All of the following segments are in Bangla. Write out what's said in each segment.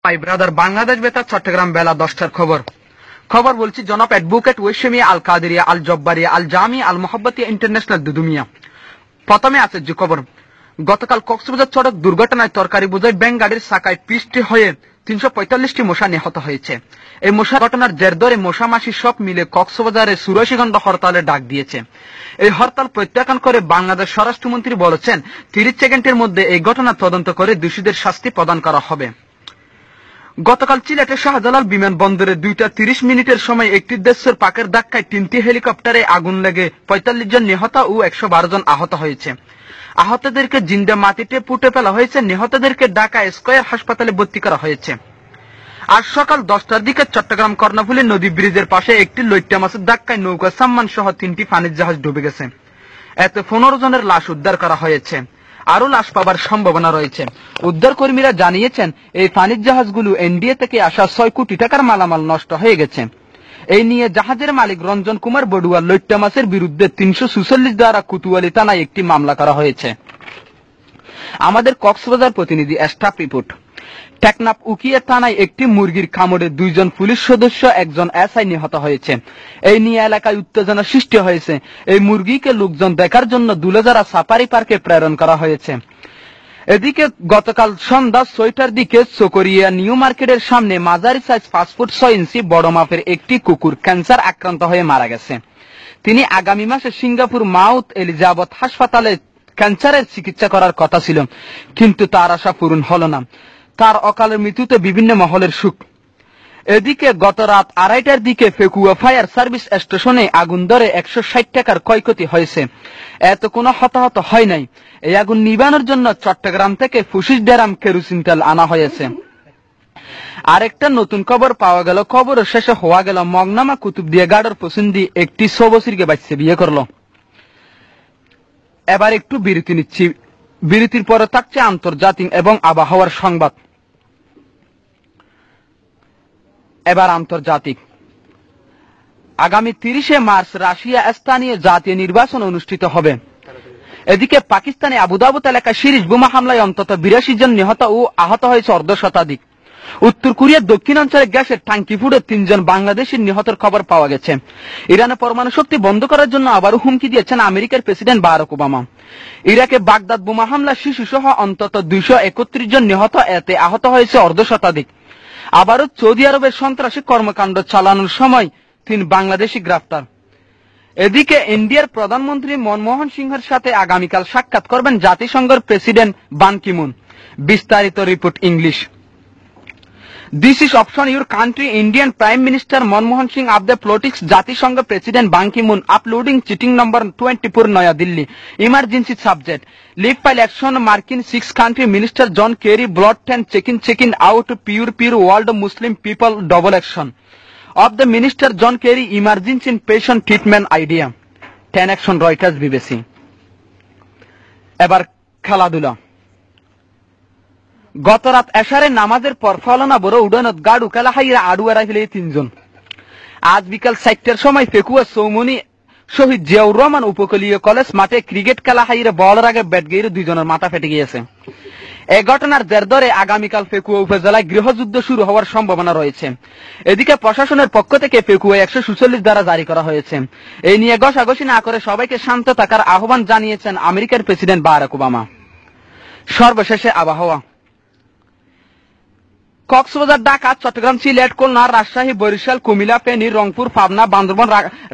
মাই ব্রাদার বাংলাদেশ বেতার চট্টগ্রাম বেলা 10টার খবর বলছি জনাব অ্যাডভোকেট ওয়েশমি আল কাদেরিয়া আল জব্বারিয়া আল জামি আল মোহাব্বতিয়া ইন্টারন্যাশনাল দুদুমিয়া। প্রথমে আছে যে খবর, গতকাল কক্সবাজার সড়ক দুর্ঘটনায় তরকারি বোঝাই ব্যাংক গাড়ির চাকায় পিষ্ট হয়ে 345টি মশা নিহত হয়েছে। এই মশা ঘটনার জের ধরে মশা মাসি সব মিলে কক্সবাজারে 84 ঘণ্টা হরতালের ডাক দিয়েছে। এই হরতাল প্রত্যাখ্যান করে বাংলাদেশ স্বরাষ্ট্রমন্ত্রী বলেছেন 30 সেকেন্ডের মধ্যে এই ঘটনা তদন্ত করে দোষীদের শাস্তি প্রদান করা হবে। গতকাল সিলেটের শাহজালাল বিমানবন্দরে 2:30 সময় একটি দেশের পাকের ধাক্কায় 3টি হেলিকপ্টারে আগুন লেগে 45 জন নিহত ও 112 জন আহত হয়েছে। আহতদেরকে জিন্দা মাটিতে পুঁতে ফেলা হয়েছে। নিহতদেরকে ঢাকা স্কয়ার হাসপাতালে ভর্তি করা হয়েছে। আজ সকাল 10টার দিকে চট্টগ্রাম কর্ণফুলী নদী ব্রিজের পাশে একটি লইট্টা মাছের ধাক্কায় নৌকা সাম্মান সহ 3টি পানির জাহাজ ডুবে গেছে। এতে 15 জনের লাশ উদ্ধার করা হয়েছে। আরো লাশ পাবার সম্ভাবনা রয়েছে। উদ্ধার কর্মীরা জানিয়েছেন এই পানির জাহাজগুলো এনডিএ থেকে আসা 6 কোটি টাকার মালামাল নষ্ট হয়ে গেছে। এই নিয়ে জাহাজের মালিক রঞ্জন কুমার বড়ুয়া লইট্টা মাছের বিরুদ্ধে 346 ধারা কোতোয়ালি থানায় একটি মামলা করা হয়েছে। আমাদের কক্সবাজার প্রতিনিধি স্টাফ রিপোর্ট। টেকনাফ উকিয়া থানায় একটি মুরগির কামড়ে 2 জন পুলিশ সদস্য 1 জন এসআই নিহত হয়েছে। এই নিয়ে এলাকায় উত্তেজনা সৃষ্টি হয়েছে। এই মুরগিকে লোকজন দেখার জন্য দুলেজারা সাফারি পার্কে প্রেরণ করা হয়েছে। এদিকে গতকাল সন্ধ্যা 6টার দিকে চকরিয়া নিউ মার্কেটের সামনে মাঝারি সাইজ 5 ফুট 6 ইঞ্চি বড় মাপের একটি কুকুর ক্যান্সার আক্রান্ত হয়ে মারা গেছে। তিনি আগামী মাসে সিঙ্গাপুর মাউথ এলিজাবেথ হাসপাতালে ক্যান্সারের চিকিৎসা করার কথা ছিল, কিন্তু তার আশা পূরণ হলো না। তার অকালের মৃত্যুতে বিভিন্ন মহলের শোক। এদিকে গত রাত 2:30টার দিকে ফেকুয়া ফায়ার সার্ভিস স্টেশনে আগুন ধরে 160 টাকার ক্ষয়ক্ষতি হয়েছে। এত কোনো হতাহত হয় নাই। এই আগুন নিবানোর জন্য চট্টগ্রাম থেকে 25 ড্রাম কেরোসিন তেল আনা হয়েছে। আরেকটা নতুন খবর পাওয়া গেল। খবর শেষে হওয়া গেল মগনামা কুতুবদিয়া গাড়র পছন্দি একটি 6 বছরকে বাচ্চা বিয়ে করলো। এবার একটু বিরতি নিচ্ছি। বিরতির পরে থাকছে আন্তর্জাতিক এবং আবহাওয়ার সংবাদ। এবার আন্তর্জাতিক। আগামী 30 মার্চ রাশিয়া স্থানীয় জাতীয় নির্বাচন অনুষ্ঠিত হবে। এদিকে পাকিস্তানে আবুধাবি এলাকায় সিরিজ বোমা হামলায় অন্তত 82 জন নিহত ও আহত হয়েছে অর্ধশতাধিক। উত্তর কোরিয়ার দক্ষিণাঞ্চলে গ্যাসের ট্যাঙ্কি ফুটে 3 জন বাংলাদেশি নিহতের খবর পাওয়া গেছে। ইরানে পরমাণু শক্তি বন্ধ করার জন্য আবারও হুমকি দিয়েছেন আমেরিকার প্রেসিডেন্ট বারাক ওবামা। ইরাকে বাগদাদ বোমা হামলা শিশু সহ অন্তত 231 জন নিহত, এতে আহত হয়েছে অর্ধশতাধিক। আবারও সৌদি আরবের সন্ত্রাসী কর্মকাণ্ড চালানোর সময় 3 বাংলাদেশি গ্রেফতার। এদিকে ইন্ডিয়ার প্রধানমন্ত্রী মনমোহন সিংহের সাথে আগামীকাল সাক্ষাৎ করবেন জাতিসংঘের প্রেসিডেন্ট বান কি মুন। বিস্তারিত report English. This is option your country Indian Prime Minister Manmohan Singh of the politics জাতিসংঘ President Ban Ki-moon uploading cheating number 24 Naya Delhi emergency subject leave file action Markin 6 country Minister John Kerry blood 10 checking out pure world Muslim people double action of the Minister John Kerry emergency patient treatment idea 10 action Reuters BBC। এবার খেলাধুলা। গত রাত এশারে নামাজের পর ফলনা বড় উড়ানত গাড়ু খেলা হাইরা আড়ু এড়াই ফেলে 3 জন। আজ বিকাল 4টার সময় ফেকুয়া সৌমনি শহীদ জিয়াউর রহমান উপকূলীয় কলেজ মাঠে ক্রিকেট খেলা হাইরা বলের আগে ব্যাট গেড়ে 2 জনের মাথা ফেটে গিয়েছে। এই ঘটনার জের ধরে আগামীকাল ফেকুয়া উপজেলায় গৃহযুদ্ধ শুরু হওয়ার সম্ভাবনা রয়েছে। এদিকে প্রশাসনের পক্ষ থেকে ফেকুয়ায় 146 ধারা জারি করা হয়েছে। এই নিয়ে ঘষাঘষি না করে সবাইকে শান্ত থাকার আহ্বান জানিয়েছেন আমেরিকার প্রেসিডেন্ট বারাক ওবামা। সর্বশেষে আবহাওয়া। কক্সবাজার, ঢাকা, চট্টগ্রাম, সিলেট, খুলনা, রাজশাহী, বরিশাল, কুমিল্লা, ফেনী, রংপুর, পাবনা, বান্দরবান,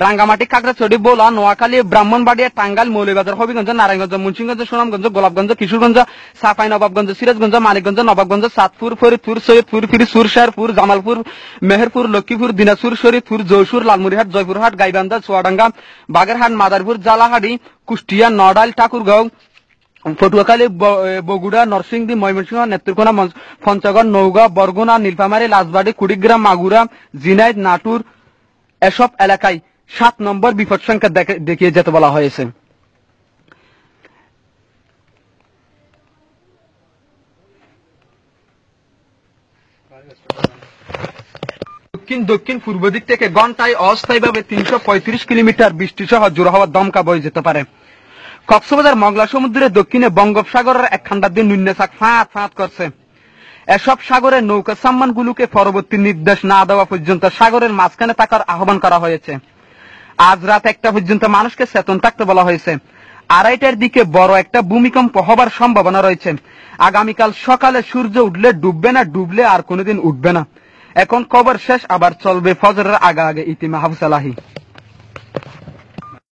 রাঙ্গামাটি, খাগড়াছড়ি, ভোলা, নোয়াখালী, ব্রাহ্মণবাড়িয়া, টাঙ্গাইল, মৌলভীবাজার, হবিগঞ্জ, নারায়ণগঞ্জ, মুন্সিগঞ্জ, সুনামগঞ্জ, গোলাপগঞ্জ, কিশোরগঞ্জ, চাঁপাইনবাবগঞ্জ, সিরাজগঞ্জ, মানিকগঞ্জ, নবাবগঞ্জ, চাঁদপুর, ফরিদপুর, সৈয়দপুর, ফিরোজপুর, শেরপুর, জামালপুর, মেহেরপুর, লক্ষ্মীপুর, দিনাজপুর, শরীফপুর, যশোর, লালমনিরহাট, জয়পুরহাট, গাইবান্ধা, চুয়াডাঙ্গা, বাগেরহাট, মাদারীপুর, জালাহাটি, কুষ্টিয়া, নড়াইল, ঠাকুরগাঁও, পটুয়াখালী, বগুড়া, নরসিংদী, ময়মনসিংহ, নেত্রকোনা, পঞ্চগড়, নওগাঁ, বরগুনা, নীলফামারী, রাজবাড়ী, কুড়িগ্রাম, মাগুরা, ঝিনাইদ, নাটোর এসব এলাকায় 7 নম্বর বিপদ সংখ্যা দেখিয়ে যেতে বলা হয়েছে। দক্ষিণ পূর্ব দিক থেকে ঘন্টায় অস্থায়ীভাবে 335 কিলোমিটার বৃষ্টি সহ জোড়া হওয়া দমকা বয়ে যেতে পারে। কক্সবাজার মংলা সমুদ্রের দক্ষিণে বঙ্গোপসাগরের একখান্ডার দিন নিম্নচাপ ফাঁত করছে। এসব সাগরের নৌকা সাম্মানগুলোকে পরবর্তী নির্দেশ না দেওয়া পর্যন্ত সাগরের মাঝখানে থাকার আহ্বান করা হয়েছে। আজ রাত 1টা পর্যন্ত মানুষকে চেতন থাকতে বলা হয়েছে। 2:30টার দিকে বড় একটা ভূমিকম্প হবার সম্ভাবনা রয়েছে। আগামীকাল সকালে সূর্য উঠলে ডুববে না, ডুবলে আর কোনোদিন উঠবে না। এখন খবর শেষ, আবার চলবে ফজরের আগে আগে ইতি মাহফুজ এলাহি।